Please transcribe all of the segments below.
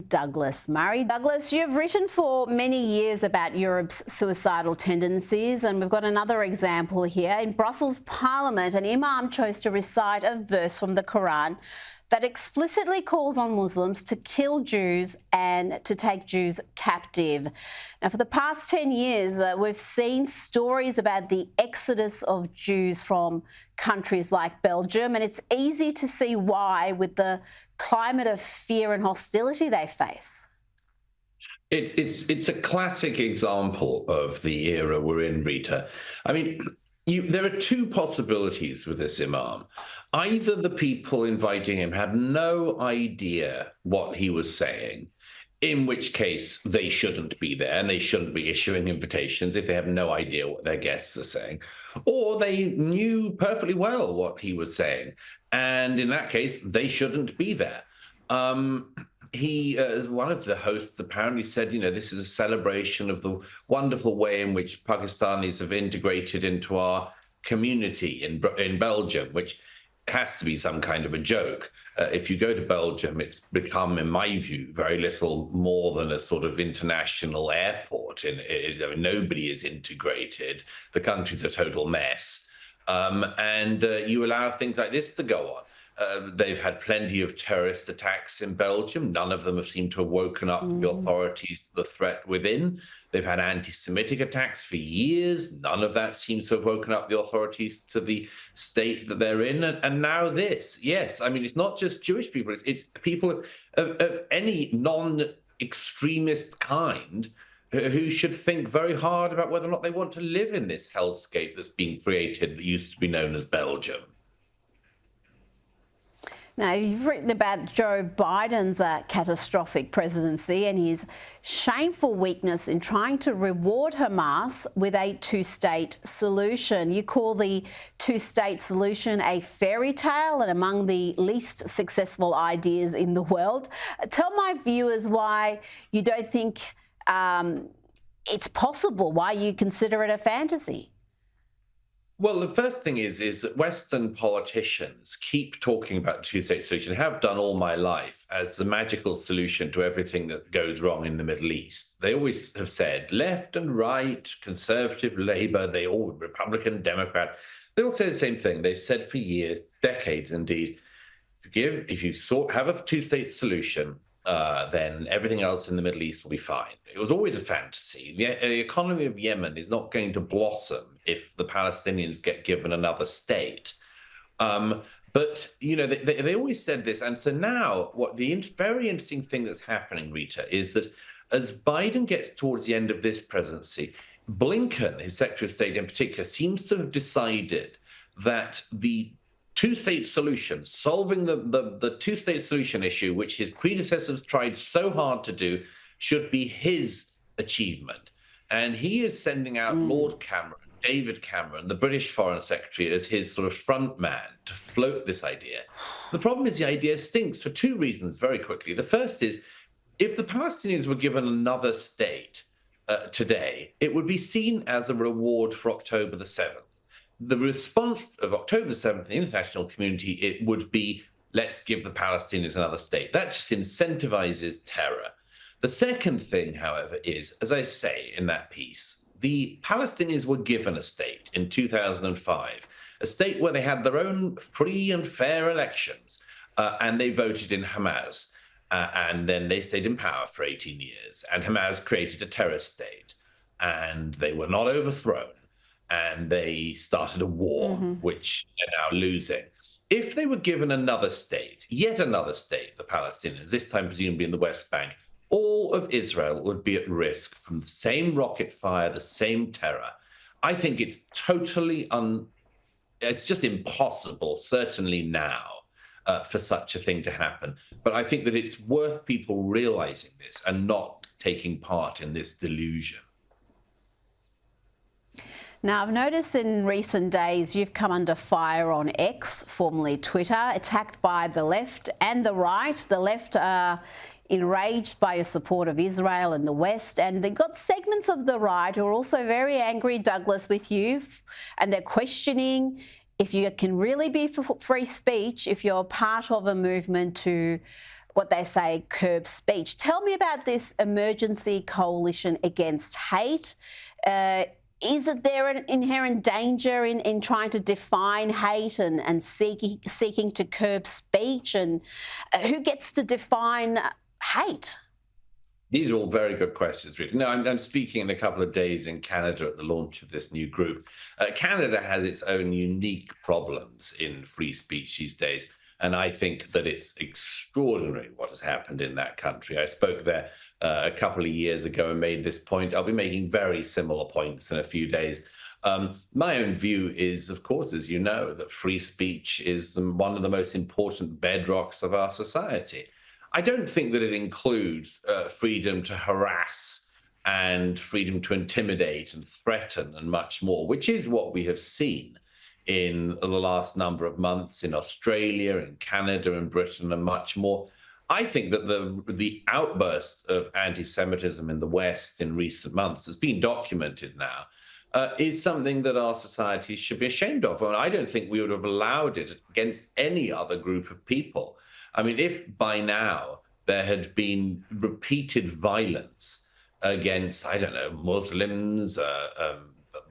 Douglas Murray. Douglas, you've written for many years about Europe's suicidal tendencies, and we've got another example here. In Brussels Parliament, an Imam chose to recite a verse from the Quran that explicitly calls on Muslims to kill Jews and to take Jews captive. Now, for the past 10 years, we've seen stories about the exodus of Jews from countries like Belgium, and it's easy to see why with the climate of fear and hostility they face. It's a classic example of the era we're in, Rita. I mean, there are two possibilities with this Imam. Either the people inviting him had no idea what he was saying, in which case they shouldn't be there and they shouldn't be issuing invitations if they have no idea what their guests are saying, or they knew perfectly well what he was saying, and in that case, they shouldn't be there. One of the hosts apparently said, this is a celebration of the wonderful way in which Pakistanis have integrated into our community in Belgium, which has to be some kind of a joke. If you go to Belgium, it's become, in my view, very little more than a sort of international airport. Nobody is integrated. The country's a total mess. And you allow things like this to go on. They've had plenty of terrorist attacks in Belgium. None of them have seemed to have woken up the authorities to the threat within. They've had anti-Semitic attacks for years. None of that seems to have woken up the authorities to the state that they're in. And now this. Yes, I mean, it's not just Jewish people. It's people of any non-extremist kind who should think very hard about whether or not they want to live in this hellscape that's being created that used to be known as Belgium. Now, you've written about Joe Biden's catastrophic presidency and his shameful weakness in trying to reward Hamas with a two-state solution. You call the two-state solution a fairy tale and among the least successful ideas in the world. Tell my viewers why you don't think it's possible, why you consider it a fantasy. Well, the first thing is that Western politicians keep talking about two-state solution, have done all my life, as the magical solution to everything that goes wrong in the Middle East. They always have said left and right, conservative, Labour, they all Republican, Democrat. They all say the same thing. They've said for years, decades indeed, if you have a two-state solution, then everything else in the Middle East will be fine. It was always a fantasy. The economy of Yemen is not going to blossom if the Palestinians get given another state. But, they always said this. And so now what the very interesting thing that's happening, Rita, is that as Biden gets towards the end of this presidency, Blinken, his Secretary of State in particular, seems to have decided that the two-state solution, solving the two-state solution issue, which his predecessors tried so hard to do, should be his achievement. And he is sending out Lord Cameron, David Cameron, the British Foreign Secretary, as his sort of front man to float this idea. The problem is the idea stinks for two reasons very quickly. The first is, if the Palestinians were given another state today, it would be seen as a reward for October the 7th. The response of October 7th, the international community, it would be, let's give the Palestinians another state. That just incentivizes terror. The second thing, however, is, as I say in that piece, the Palestinians were given a state in 2005, a state where they had their own free and fair elections, and they voted in Hamas. And then they stayed in power for 18 years, and Hamas created a terrorist state, and they were not overthrown. And they started a war, which they're now losing. If they were given another state, yet another state, the Palestinians, this time presumably in the West Bank, all of Israel would be at risk from the same rocket fire, the same terror. I think it's totally it's just impossible, certainly now, for such a thing to happen. But I think that it's worth people realizing this and not taking part in this delusion. Now, I've noticed in recent days you've come under fire on X, formerly Twitter, attacked by the left and the right. The left are enraged by your support of Israel and the West, and they've got segments of the right who are also very angry, Douglas, with you, and they're questioning if you can really be for free speech if you're part of a movement to what they say, curb speech. Tell me about this emergency coalition against hate. Is it there an inherent danger in trying to define hate and seeking to curb speech? And who gets to define hate? These are all very good questions, Rita. No, I'm speaking in a couple of days in Canada at the launch of this new group. Canada has its own unique problems in free speech these days. And I think that it's extraordinary what has happened in that country. I spoke there a couple of years ago and made this point. I'll be making very similar points in a few days. My own view is, of course, as you know, that free speech is one of the most important bedrocks of our society. I don't think that it includes freedom to harass and freedom to intimidate and threaten and much more, which is what we have seen in the last number of months in Australia, in Canada, in Britain, and much more. I think that the outburst of anti-Semitism in the West in recent months has been documented now, is something that our society should be ashamed of. And I don't think we would have allowed it against any other group of people. I mean, if by now there had been repeated violence against, I don't know, Muslims,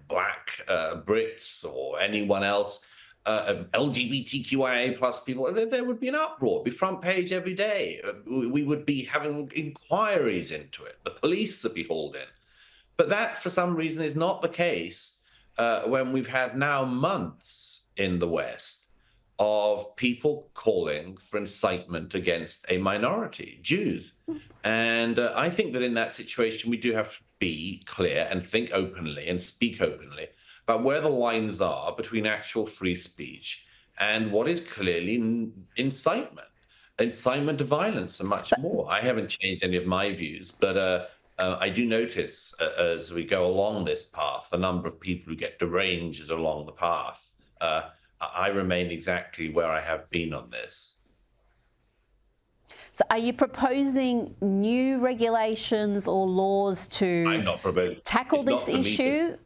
Black Brits, or anyone else, LGBTQIA plus people, there would be an uproar, be front page every day. We would be having inquiries into it. The police would be hauled in. But that, for some reason, is not the case when we've had now months in the West of people calling for incitement against a minority, Jews. And I think that in that situation, we do have to be clear and think openly and speak openly about where the lines are between actual free speech and what is clearly incitement to violence and much more. I haven't changed any of my views, but I do notice as we go along this path, the number of people who get deranged along the path. I remain exactly where I have been on this. So are you proposing new regulations or laws to tackle this issue?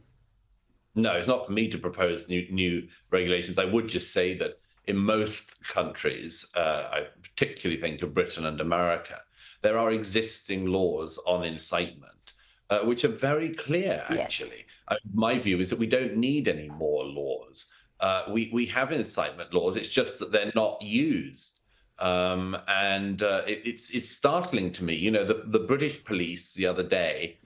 No, it's not for me to propose new regulations. I would just say that in most countries, I particularly think of Britain and America, there are existing laws on incitement, which are very clear, actually. Yes. My view is that we don't need any more laws. We have incitement laws. It's just that they're not used. It's startling to me. You know, the British police the other day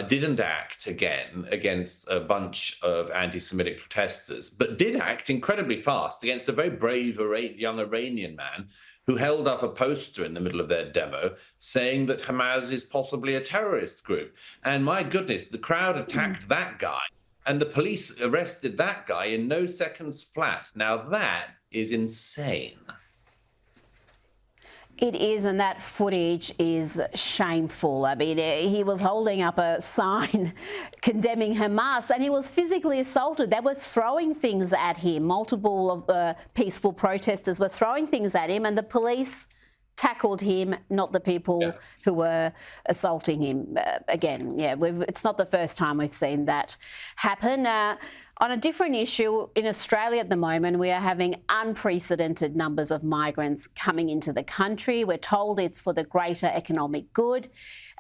didn't act again against a bunch of anti-Semitic protesters, but did act incredibly fast against a very brave young Iranian man who held up a poster in the middle of their demo saying that Hamas is possibly a terrorist group. And my goodness, the crowd attacked that guy. And the police arrested that guy in no seconds flat. Now, that is insane. It is, and that footage is shameful. I mean, he was holding up a sign condemning Hamas, and he was physically assaulted. They were throwing things at him. Multiple of the peaceful protesters were throwing things at him, and the police tackled him, not the people who were assaulting him. Again, it's not the first time we've seen that happen. On a different issue, in Australia at the moment, we are having unprecedented numbers of migrants coming into the country. We're told it's for the greater economic good.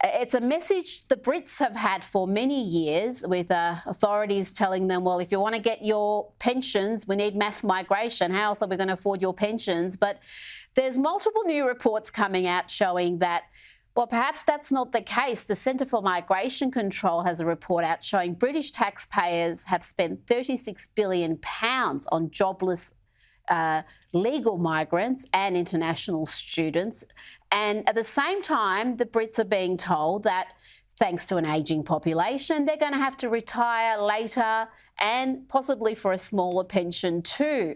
It's a message the Brits have had for many years, with authorities telling them, well, if you want to get your pensions, we need mass migration. How else are we going to afford your pensions? But there's multiple new reports coming out showing that, well, perhaps that's not the case. The Centre for Migration Control has a report out showing British taxpayers have spent £36 billion on jobless legal migrants and international students. And at the same time, the Brits are being told that thanks to an ageing population, they're going to have to retire later and possibly for a smaller pension too.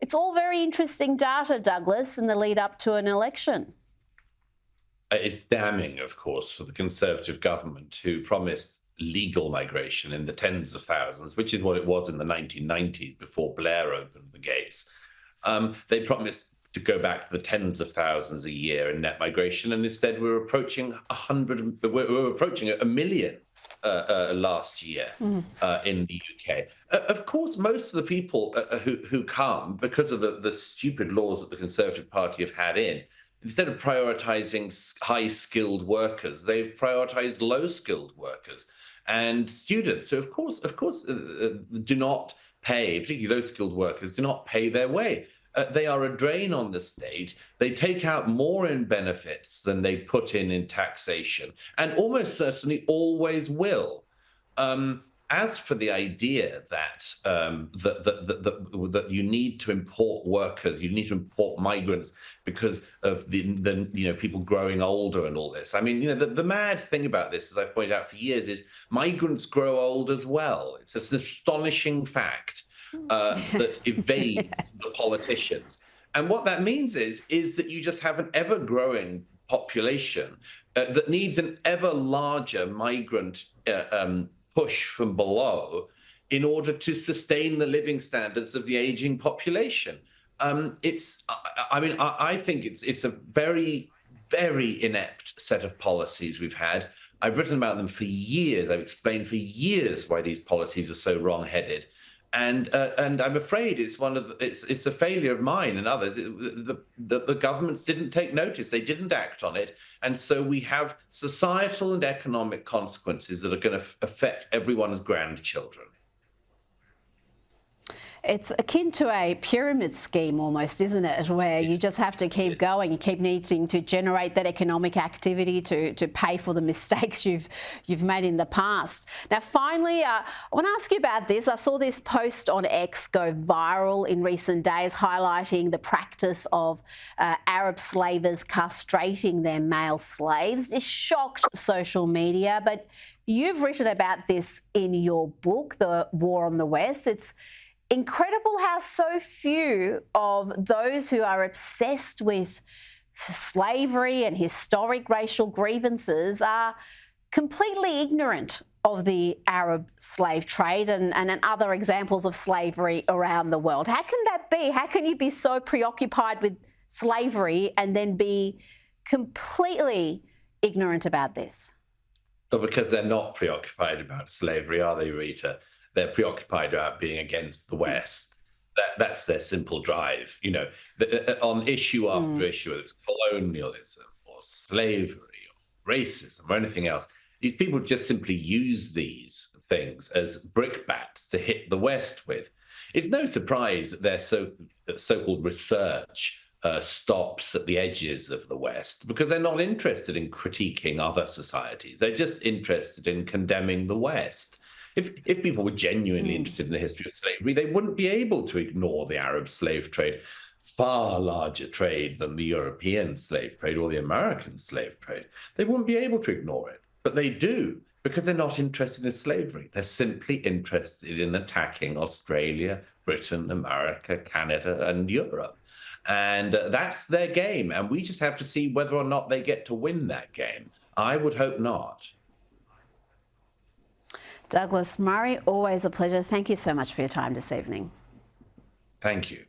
It's all very interesting data, Douglas, in the lead up to an election. It's damning, of course, for the Conservative government, who promised legal migration in the tens of thousands, which is what it was in the 1990s before Blair opened the gates. They promised to go back to the tens of thousands a year in net migration, and instead we're approaching a million last year in the UK. Of course, most of the people who come, because of the stupid laws that the Conservative Party have had in, instead of prioritizing high-skilled workers, they've prioritized low-skilled workers and students. So do not pay, particularly low-skilled workers, do not pay their way. They are a drain on the state. They take out more in benefits than they put in taxation, and almost certainly always will. As for the idea that that you need to import workers, you need to import migrants because of the people growing older and all this. I mean, the mad thing about this, as I've pointed out for years, is migrants grow old as well. It's an astonishing fact that evades the politicians. And what that means is that you just have an ever-growing population that needs an ever larger migrant push from below in order to sustain the living standards of the aging population. I think it's a very, very inept set of policies we've had. I've written about them for years. I've explained for years why these policies are so wrong-headed. And I'm afraid it's a failure of mine and others. The governments didn't take notice; they didn't act on it, and so we have societal and economic consequences that are going to affect everyone's grandchildren. It's akin to a pyramid scheme almost, isn't it? Where you just have to keep going, you keep needing to generate that economic activity to pay for the mistakes you've made in the past. Now, finally, I want to ask you about this. I saw this post on X go viral in recent days, highlighting the practice of Arab slavers castrating their male slaves. This shocked social media, but you've written about this in your book, The War on the West. It's incredible how so few of those who are obsessed with slavery and historic racial grievances are completely ignorant of the Arab slave trade and other examples of slavery around the world. How can that be? How can you be so preoccupied with slavery and then be completely ignorant about this? Well, because they're not preoccupied about slavery, are they, Rita? They're preoccupied about being against the West. That's their simple drive. On issue after issue, whether it's colonialism or slavery or racism or anything else, these people just simply use these things as brickbats to hit the West with. It's no surprise that their so-called research stops at the edges of the West, because they're not interested in critiquing other societies. They're just interested in condemning the West. If people were genuinely interested in the history of slavery, they wouldn't be able to ignore the Arab slave trade, far larger trade than the European slave trade or the American slave trade. They wouldn't be able to ignore it, but they do, because they're not interested in slavery. They're simply interested in attacking Australia, Britain, America, Canada, and Europe. And that's their game. And we just have to see whether or not they get to win that game. I would hope not. Douglas Murray, always a pleasure. Thank you so much for your time this evening. Thank you.